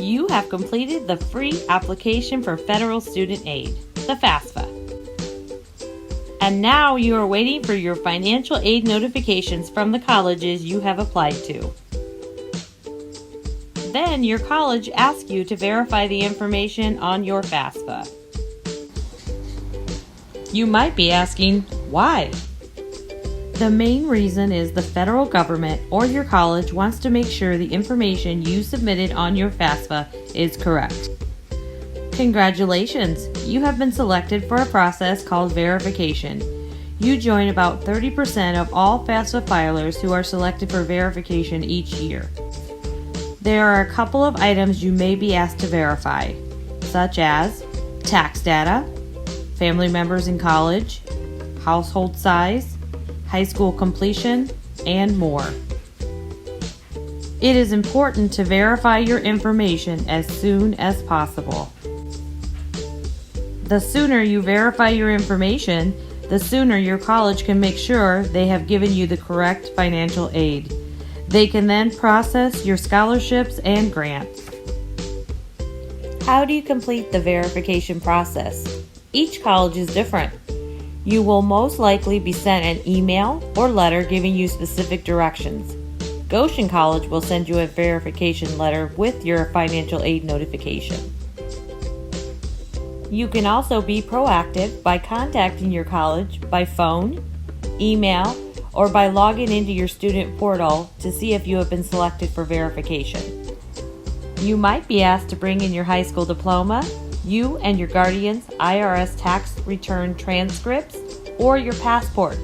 You have completed the free application for federal student aid, the FAFSA. And now you are waiting for your financial aid notifications from the colleges you have applied to. Then your college asks you to verify the information on your FAFSA. You might be asking, why? The main reason is the federal government or your college wants to make sure the information you submitted on your FAFSA is correct. Congratulations! You have been selected for a process called verification. You join about 30% of all FAFSA filers who are selected for verification each year. There are a couple of items you may be asked to verify, such as tax data, family members in college, household size, high school completion, and more. It is important to verify your information as soon as possible. The sooner you verify your information, the sooner your college can make sure they have given you the correct financial aid. They can then process your scholarships and grants. How do you complete the verification process? Each college is different. You will most likely be sent an email or letter giving you specific directions. Goshen College will send you a verification letter with your financial aid notification. You can also be proactive by contacting your college by phone, email, or by logging into your student portal to see if you have been selected for verification. You might be asked to bring in your high school diploma, you and your guardian's IRS tax return transcripts, or your passport.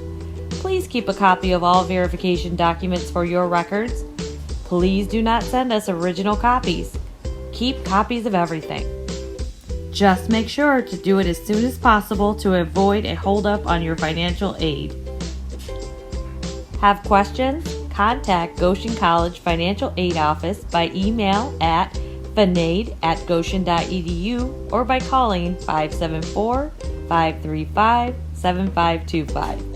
Please keep a copy of all verification documents for your records. Please do not send us original copies. Keep copies of everything. Just make sure to do it as soon as possible to avoid a holdup on your financial aid. Have questions? Contact Goshen College Financial Aid Office by email at fanaid@goshen.edu or by calling 574-535-7525.